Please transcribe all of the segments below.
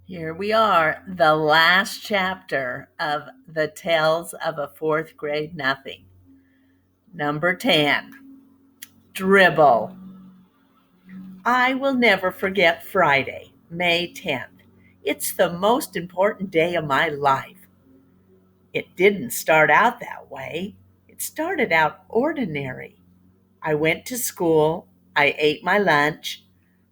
Here we are, the last chapter of The Tales of a Fourth Grade Nothing. Number 10, Dribble. I will never forget Friday, May 10th. It's the most important day of my life. It didn't start out that way. It started out ordinary. I went to school, I ate my lunch,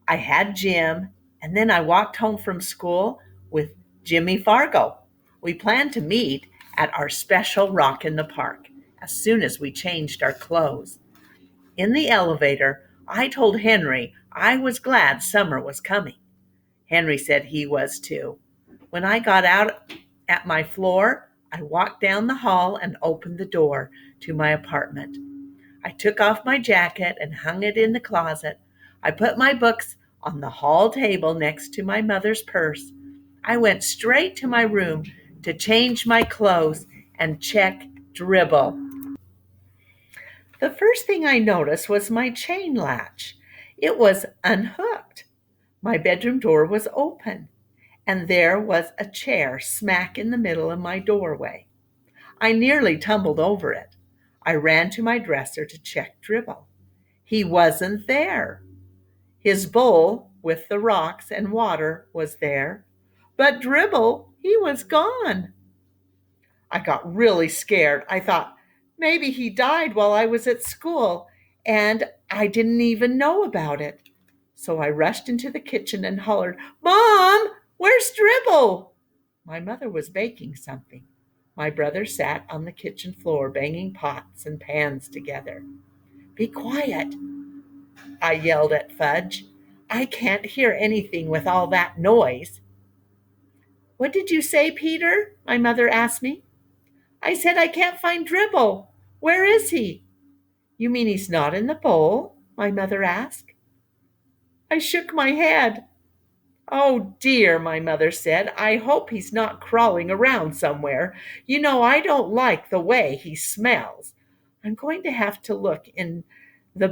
I had gym, and then I walked home from school with Jimmy Fargo. We planned to meet at our special rock in the park as soon as we changed our clothes. In the elevator, I told Henry I was glad summer was coming. Henry said he was too. When I got out at my floor, I walked down the hall and opened the door to my apartment. I took off my jacket and hung it in the closet. I put my books on the hall table next to my mother's purse. I went straight to my room to change my clothes and check Dribble. The first thing I noticed was my chain latch. It was unhooked. My bedroom door was open, and there was a chair smack in the middle of my doorway. I nearly tumbled over it. I ran to my dresser to check Dribble. He wasn't there. His bowl with the rocks and water was there, but Dribble, he was gone. I got really scared. I thought maybe he died while I was at school, and I didn't even know about it. So I rushed into the kitchen and hollered, "Mom, where's Dribble?" My mother was baking something. My brother sat on the kitchen floor banging pots and pans together. "Be quiet," I yelled at Fudge. "I can't hear anything with all that noise." "What did you say, Peter?" my mother asked me. "I said I can't find Dribble. Where is he?" "You mean he's not in the bowl?" my mother asked. I shook my head. "Oh dear," my mother said. "I hope he's not crawling around somewhere. You know, I don't like the way he smells. I'm going to have to look in the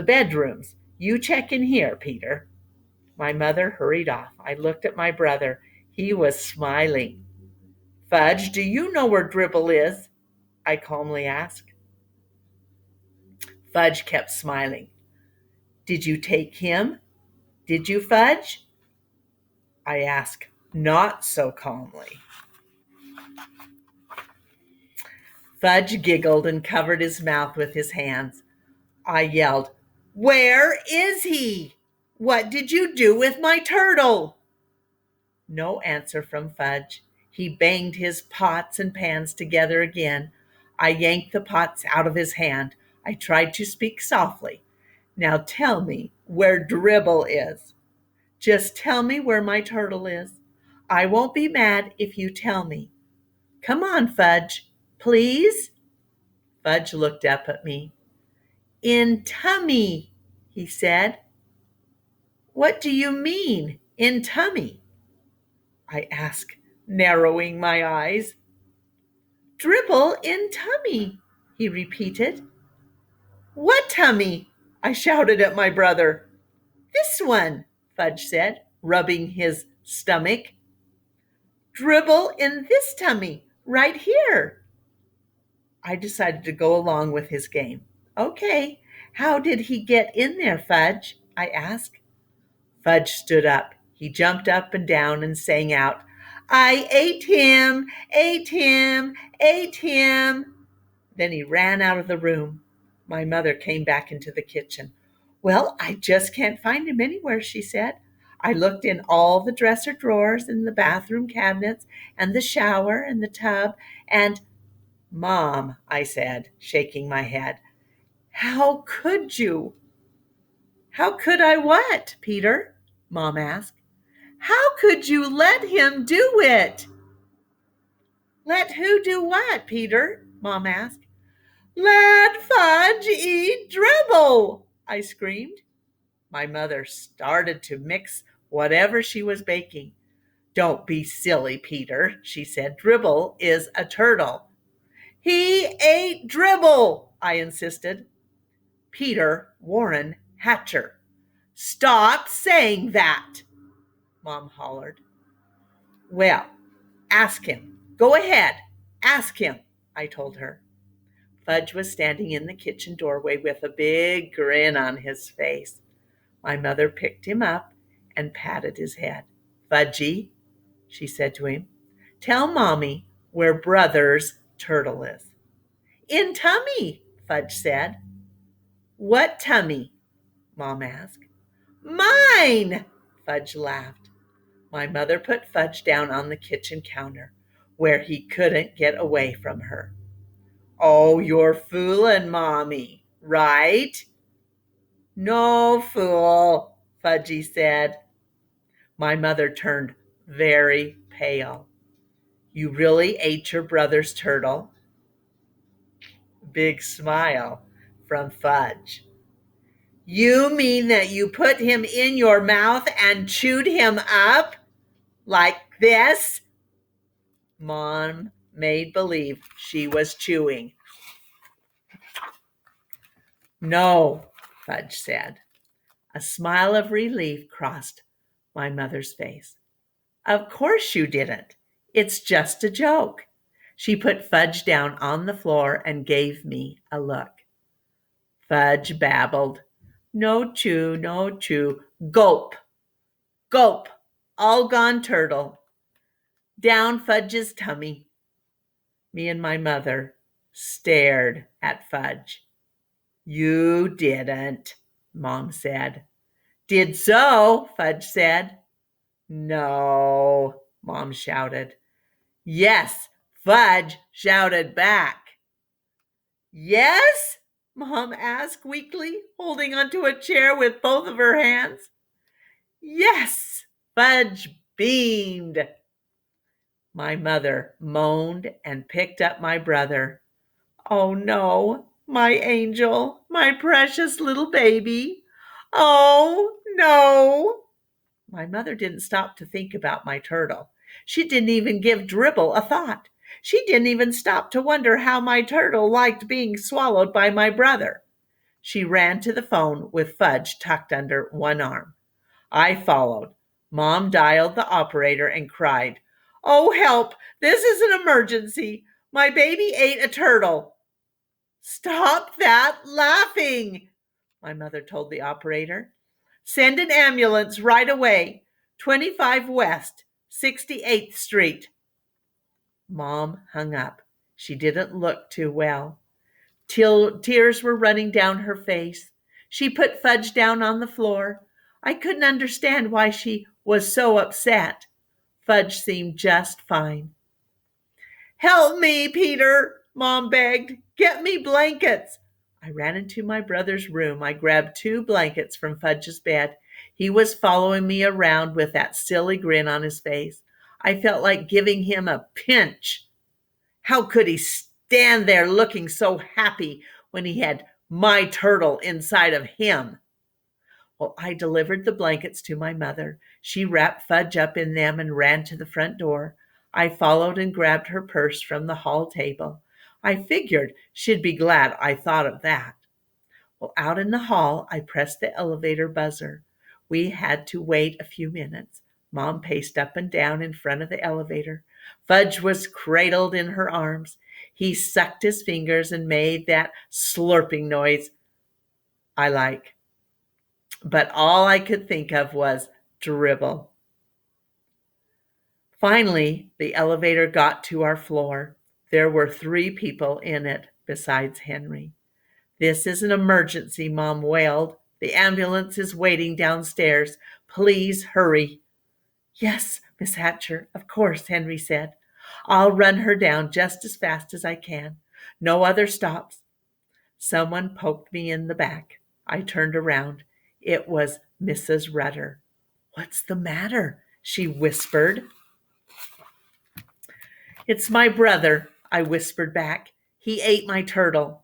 bedrooms. You check in here, Peter." My mother hurried off. I looked at my brother. He was smiling. "Fudge, do you know where Dribble is?" I calmly asked. Fudge kept smiling. "Did you take him? Did you, Fudge?" I asked, not so calmly. Fudge giggled and covered his mouth with his hands. I yelled, "Where is he? What did you do with my turtle?" No answer from Fudge. He banged his pots and pans together again. I yanked the pots out of his hand. I tried to speak softly. "Now tell me where Dribble is. Just tell me where my turtle is. I won't be mad if you tell me. Come on, Fudge, please." Fudge looked up at me. "In tummy," he said. "What do you mean, in tummy?" I asked, narrowing my eyes. "Dribble in tummy," he repeated. "What tummy?" I shouted at my brother. "This one," Fudge said, rubbing his stomach. "Dribble in this tummy, right here." I decided to go along with his game. "Okay, how did he get in there, Fudge?" I asked. Fudge stood up. He jumped up and down and sang out, "I ate him, ate him, ate him." Then he ran out of the room. My mother came back into the kitchen. "Well, I just can't find him anywhere," she said. "I looked in all the dresser drawers and the bathroom cabinets and the shower and the tub and—" "Mom," I said, shaking my head, "how could you?" "How could I what, Peter?" Mom asked. "How could you let him do it?" "Let who do what, Peter?" Mom asked. "Let Fudge eat Dribble," I screamed. My mother started to mix whatever she was baking. "Don't be silly, Peter," she said. "Dribble is a turtle." "He ate Dribble," I insisted. "Peter Warren Hatcher." "Stop saying that," Mom hollered. Well, ask him. Go ahead. Ask him, I told her. Fudge was standing in the kitchen doorway with a big grin on his face. My mother picked him up and patted his head. Fudgy, she said to him, tell Mommy where Brother's turtle is. In tummy, Fudge said. What tummy? Mom asked. Mine, Fudge laughed. My mother put Fudge down on the kitchen counter, where he couldn't get away from her. Oh, you're fooling Mommy, right? No, fool, Fudgy said. My mother turned very pale. You really ate your brother's turtle? Big smile from Fudge. You mean that you put him in your mouth and chewed him up? Like this? Mom made believe she was chewing. No, Fudge said. A smile of relief crossed my mother's face. Of course you didn't. It's just a joke. She put Fudge down on the floor and gave me a look. Fudge babbled. No chew, no chew. Gulp. Gulp. All gone turtle. Down Fudge's tummy. Me and my mother stared at Fudge. You didn't, Mom said. Did so, Fudge said. No, Mom shouted. Yes, Fudge shouted back. Yes? Mom asked weakly, holding onto a chair with both of her hands. Yes, Fudge beamed. My mother moaned and picked up my brother. Oh no, my angel, my precious little baby. Oh no. My mother didn't stop to think about my turtle. She didn't even give Dribble a thought. She didn't even stop to wonder how my turtle liked being swallowed by my brother. She ran to the phone with Fudge tucked under one arm. I followed. Mom dialed the operator and cried, Oh, help! This is an emergency! My baby ate a turtle! Stop that laughing, my mother told the operator. Send an ambulance right away. 25 West, 68th Street. Mom hung up. She didn't look too well. Tears were running down her face. She put Fudge down on the floor. I couldn't understand why she was so upset. Fudge seemed just fine. Help me, Peter, Mom begged. Get me blankets. I ran into my brother's room. I grabbed 2 blankets from Fudge's bed. He was following me around with that silly grin on his face. I felt like giving him a pinch. How could he stand there looking so happy when he had my turtle inside of him? Well, I delivered the blankets to my mother. She wrapped Fudge up in them and ran to the front door. I followed and grabbed her purse from the hall table. I figured she'd be glad I thought of that. Well, out in the hall, I pressed the elevator buzzer. We had to wait a few minutes. Mom paced up and down in front of the elevator. Fudge was cradled in her arms. He sucked his fingers and made that slurping noise I like. But all I could think of was Dribble. Finally, the elevator got to our floor. There were 3 people in it besides Henry. This is an emergency, Mom wailed. The ambulance is waiting downstairs. Please hurry. Yes, Miss Hatcher, of course, Henry said. I'll run her down just as fast as I can. No other stops. Someone poked me in the back. I turned around. It was Mrs. Rudder. What's the matter? She whispered. It's my brother, I whispered back. He ate my turtle.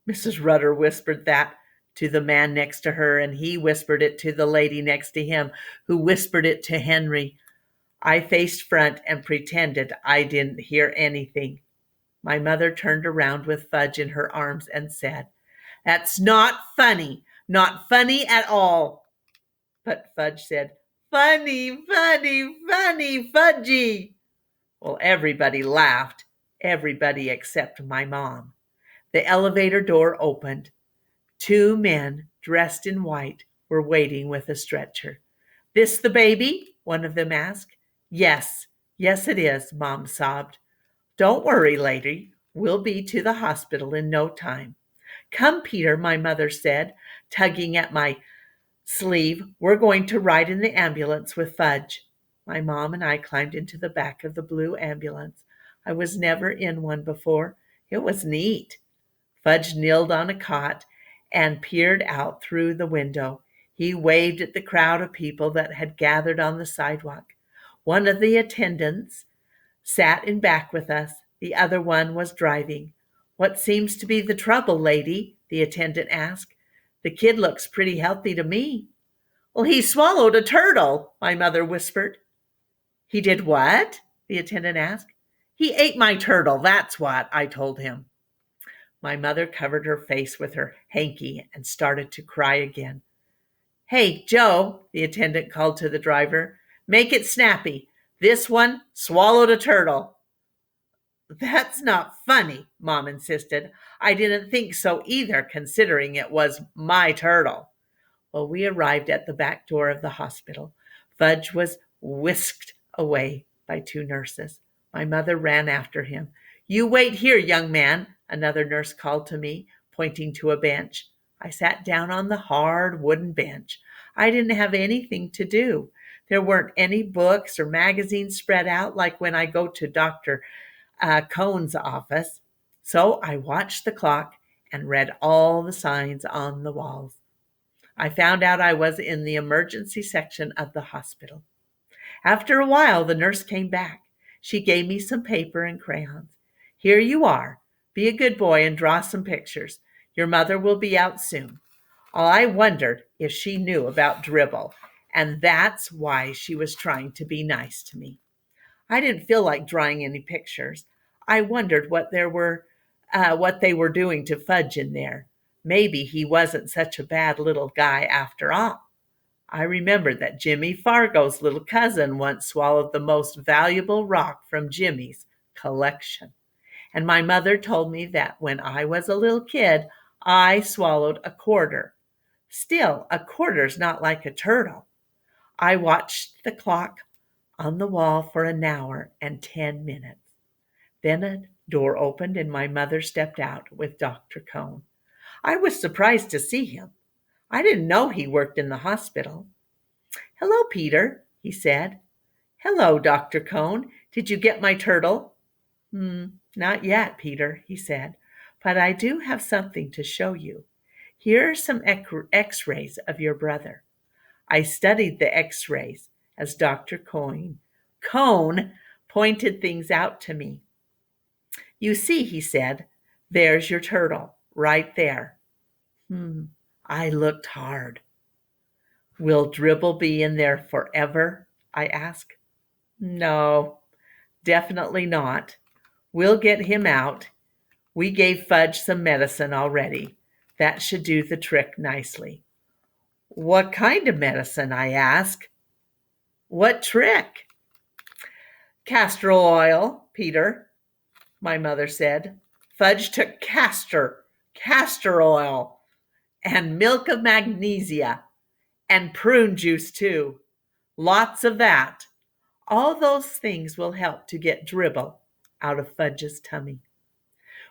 Mrs. Rudder whispered that to the man next to her, and he whispered it to the lady next to him, who whispered it to Henry. I faced front and pretended I didn't hear anything. My mother turned around with Fudge in her arms and said, That's not funny. Not funny at all. But Fudge said, Funny, funny, funny, Fudgy. Well, everybody laughed, everybody except my mom. The elevator door opened. 2 men dressed in white were waiting with a stretcher. "This the baby?" one of them asked. "Yes, yes it is," Mom sobbed. "Don't worry, lady. We'll be to the hospital in no time." "Come, Peter," my mother said, tugging at my sleeve. "We're going to ride in the ambulance with Fudge." My mom and I climbed into the back of the blue ambulance. I was never in one before. It was neat. Fudge kneeled on a cot and peered out through the window. He waved at the crowd of people that had gathered on the sidewalk. One of the attendants sat in back with us. The other one was driving. "What seems to be the trouble, lady?" the attendant asked. "The kid looks pretty healthy to me." "Well, he swallowed a turtle," my mother whispered. "He did what?" the attendant asked. "He ate my turtle, that's what," I told him. My mother covered her face with her hanky and started to cry again. "Hey, Joe," the attendant called to the driver, "make it snappy. This one swallowed a turtle." "That's not funny," Mom insisted. "I didn't think so either, considering it was my turtle." Well, we arrived at the back door of the hospital. Fudge was whisked away by 2 nurses. My mother ran after him. "You wait here, young man," another nurse called to me, pointing to a bench. I sat down on the hard wooden bench. I didn't have anything to do. There weren't any books or magazines spread out like when I go to Dr. Cohn's office. So I watched the clock and read all the signs on the walls. I found out I was in the emergency section of the hospital. After a while, the nurse came back. She gave me some paper and crayons. "Here you are. Be a good boy and draw some pictures. Your mother will be out soon." I wondered if she knew about Dribble, and that's why she was trying to be nice to me. I didn't feel like drawing any pictures. I wondered what they were doing to Fudge in there. Maybe he wasn't such a bad little guy after all. I remembered that Jimmy Fargo's little cousin once swallowed the most valuable rock from Jimmy's collection. And my mother told me that when I was a little kid, I swallowed a quarter. Still, a quarter's not like a turtle. I watched the clock on the wall for an hour and 10 minutes. Then a door opened and my mother stepped out with Dr. Cohn. I was surprised to see him. I didn't know he worked in the hospital. "Hello, Peter," he said. "Hello, Dr. Cohn. Did you get my turtle?" Not yet, Peter," he said, "but I do have something to show you. Here are some x-rays of your brother." I studied the x-rays as Dr. Cohn pointed things out to me. "You see," he said, "there's your turtle, right there." I looked hard. "Will Dribble be in there forever?" I asked. "No, definitely not. We'll get him out. We gave Fudge some medicine already. That should do the trick nicely." "What kind of medicine?" I asked. "What trick?" "Castor oil, Peter," my mother said. "Fudge took castor oil, and milk of magnesia, and prune juice too. Lots of that. All those things will help to get Dribble out of Fudge's tummy."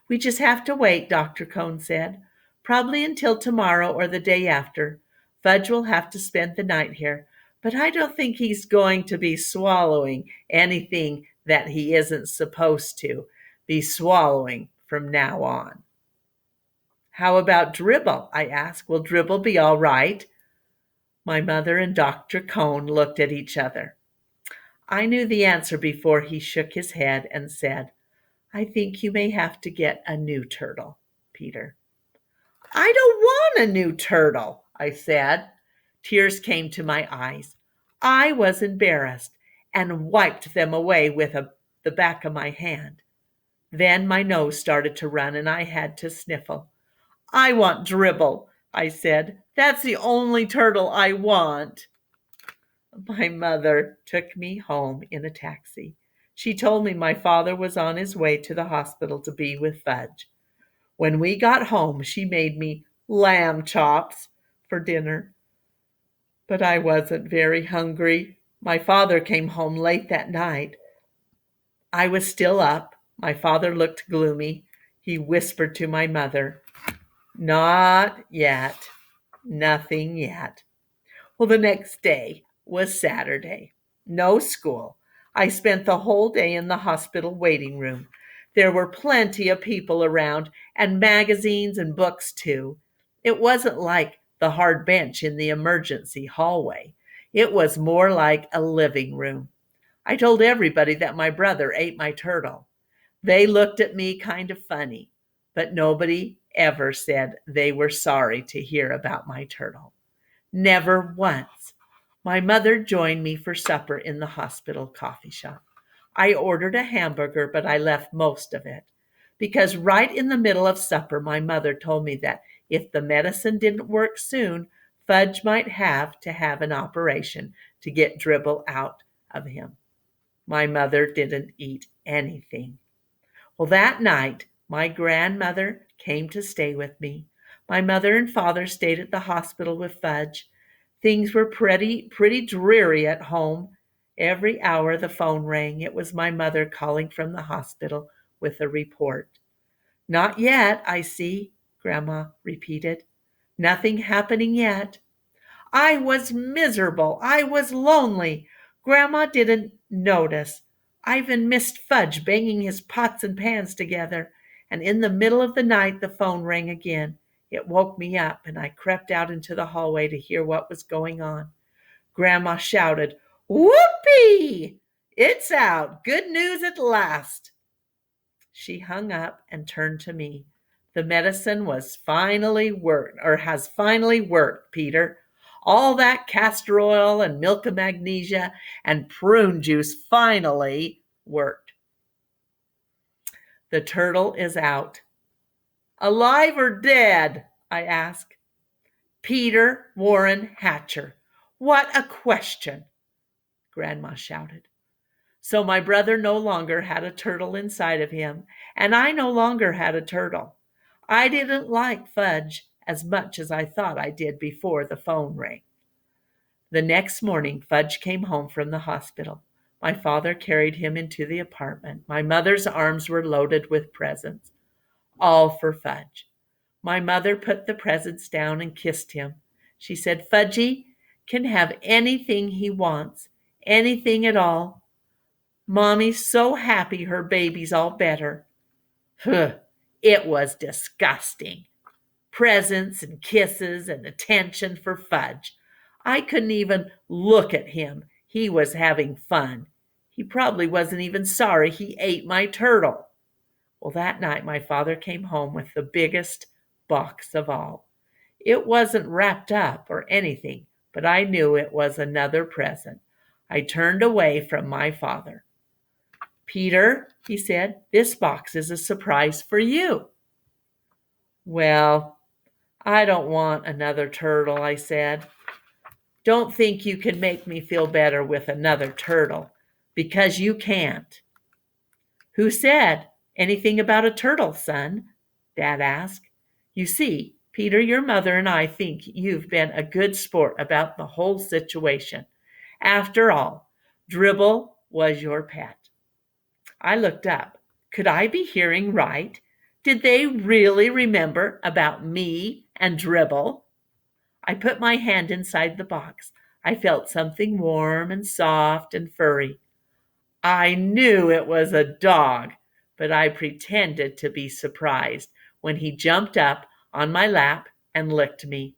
"We just have to wait," Dr. Cohn said. "Probably until tomorrow or the day after. Fudge will have to spend the night here, but I don't think he's going to be swallowing anything that he isn't supposed to be swallowing from now on." "How about Dribble?" I asked. "Will Dribble be all right?" My mother and Dr. Cohn looked at each other. I knew the answer before he shook his head and said, "I think you may have to get a new turtle, Peter." "I don't want a new turtle," I said. Tears came to my eyes. I was embarrassed and wiped them away with the back of my hand. Then my nose started to run and I had to sniffle. "I want Dribble," I said. "That's the only turtle I want." My mother took me home in a taxi. She told me my father was on his way to the hospital to be with Fudge. When we got home, she made me lamb chops for dinner, but I wasn't very hungry. My father came home late that night. I was still up. My father looked gloomy. He whispered to my mother, "Not yet. Nothing yet." Well, the next day was Saturday. No school. I spent the whole day in the hospital waiting room. There were plenty of people around, and magazines and books too. It wasn't like the hard bench in the emergency hallway. It was more like a living room. I told everybody that my brother ate my turtle. They looked at me kind of funny, but nobody ever said they were sorry to hear about my turtle. Never once. My mother joined me for supper in the hospital coffee shop. I ordered a hamburger, but I left most of it because right in the middle of supper, my mother told me that if the medicine didn't work soon, Fudge might have to have an operation to get Dribble out of him. My mother didn't eat anything. Well, that night, my grandmother came to stay with me. My mother and father stayed at the hospital with Fudge. Things were pretty dreary at home. Every hour the phone rang. It was my mother calling from the hospital with a report. "Not yet, I see," Grandma repeated. "Nothing happening yet." I was miserable. I was lonely. Grandma didn't notice. I even missed Fudge banging his pots and pans together. And in the middle of the night, the phone rang again. It woke me up, and I crept out into the hallway to hear what was going on. Grandma shouted, "Whoopee! It's out. Good news at last." She hung up and turned to me. "The medicine was finally worked, or has finally worked, Peter. All that castor oil and milk of magnesia and prune juice finally worked. The turtle is out." "Alive or dead?" I asked. "Peter Warren Hatcher." "What a question!" Grandma shouted. So my brother no longer had a turtle inside of him, and I no longer had a turtle. I didn't like Fudge as much as I thought I did before the phone rang. The next morning, Fudge came home from the hospital. My father carried him into the apartment. My mother's arms were loaded with presents, all for Fudge. My mother put the presents down and kissed him. She said, "Fudgy can have anything he wants, anything at all. Mommy's so happy her baby's all better." It was disgusting. Presents and kisses and attention for Fudge. I couldn't even look at him. He was having fun. He probably wasn't even sorry he ate my turtle. Well, that night my father came home with the biggest box of all. It wasn't wrapped up or anything, but I knew it was another present. I turned away from my father. "Peter," he said, "this box is a surprise for you." "Well, I don't want another turtle," I said. "Don't think you can make me feel better with another turtle, because you can't." "Who said anything about a turtle, son?" Dad asked. "You see, Peter, your mother and I think you've been a good sport about the whole situation. After all, Dribble was your pet." I looked up. Could I be hearing right? Did they really remember about me and Dribble? I put my hand inside the box. I felt something warm and soft and furry. I knew it was a dog, but I pretended to be surprised when he jumped up on my lap and licked me.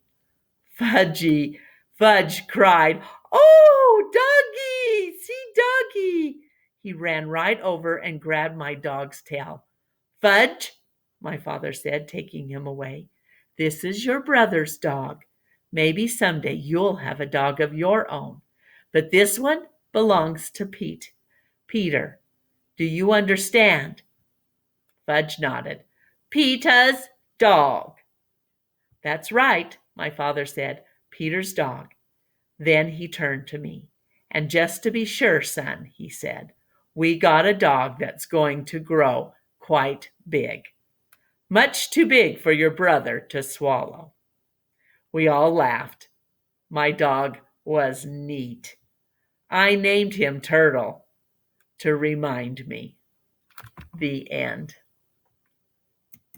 "Fudgy!" Fudge cried. "Oh, doggy! See, doggy!" He ran right over and grabbed my dog's tail. "Fudge," my father said, taking him away, "this is your brother's dog. Maybe someday you'll have a dog of your own, but this one belongs to Pete. Peter, do you understand?" Fudge nodded. "Peter's dog." "That's right," my father said, "Peter's dog." Then he turned to me. "And just to be sure, son," he said, We got a dog that's going to grow quite big. Much too big for your brother to swallow." We all laughed. My dog was neat. I named him Turtle to remind me. The end.